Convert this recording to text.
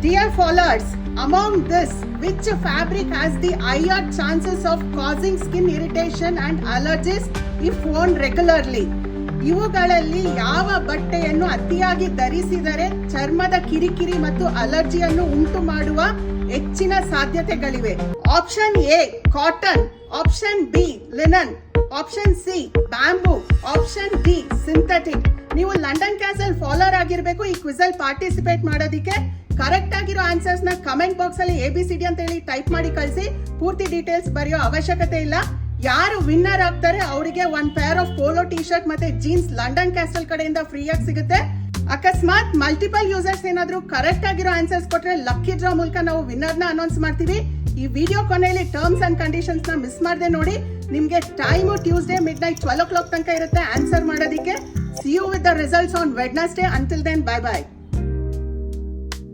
Dear followers, among this, which fabric has the higher chances of causing skin irritation and allergies if worn regularly? ಇವುಗಳಲ್ಲಿ ಯಾವ ಬಟ್ಟೆಯನ್ನು ಅತಿಯಾಗಿ ಧರಿಸಿದರೆ ಚರ್ಮದ ಕಿರಿಕಿರಿ ಮತ್ತು ಅಲರ್ಜಿಯನ್ನು ಉಂಟು ಮಾಡುವ ಹೆಚ್ಚಿನ ಸಾಧ್ಯತೆಗಳಿವೆ? Option A cotton, option B linen, option C bamboo, option D synthetic. ನೀವು ಲಂಡನ್ ಕ್ಯಾಸಲ್ ಫಾಲೋವರ್ ಆಗಿರ್ಬೇಕು ಈ ಕ್ವಿಜ್ ಅಲ್ಲಿ ಪಾರ್ಟಿಸಿಪೇಟ್ ಮಾಡೋದಕ್ಕೆ. ಕರೆಕ್ಟ್ ಆಗಿರೋ ಆನ್ಸರ್ಸ್ ನ ಕಮೆಂಟ್ ಬಾಕ್ಸ್ ಅಲ್ಲಿ ABCD ಅಂತ ಹೇಳಿ ಟೈಪ್ ಮಾಡಿ ಕಳಿಸಿ. ಪೂರ್ತಿ ಡೀಟೇಲ್ಸ್ ಬರೆಯೋ ಅವಶ್ಯಕತೆ ಇಲ್ಲ. ಯಾರು ವಿನ್ನರ್ ಆಗ್ತಾರೆ ಅವರಿಗೆ 1 pair of polo T shirt ಮತ್ತೆ ಜೀನ್ಸ್ ಲಂಡನ್ ಕ್ಯಾಸಲ್ ಕಡೆಯಿಂದ ಫ್ರೀ ಆಗಿ ಸಿಗುತ್ತೆ. ಅಕಸ್ಮಾತ್ ಮಲ್ಟಿಪಲ್ ಯೂಸರ್ಸ್ ಏನಾದ್ರು ಕರೆಕ್ಟ್ ಆಗಿರೋ ಆನ್ಸರ್ಸ್ ಕೊಟ್ರೆ ಲಕ್ಕಿ ಡ್ರಾ ಮೂಲಕ ನಾವು ವಿನ್ನರ್ ನ ಅನೌನ್ಸ್ ಮಾಡ್ತೀವಿ. ಈ ವಿಡಿಯೋ ಕೊನೆಯಲ್ಲಿ ಟರ್ಮ್ಸ್ ಅಂಡ್ ಕಂಡೀಷನ್ಸ್ ನ ಮಿಸ್ ಮಾಡದೆ ನೋಡಿ. ನಿಮ್ಗೆ ಟೈಮ್ ಟ್ಯೂಸ್ಡೇ midnight 12 o'clock ತನಕ ಇರುತ್ತೆ ಆನ್ಸರ್ ಮಾಡೋದಕ್ಕೆ. See you with the results on Wednesday. Until then, bye bye.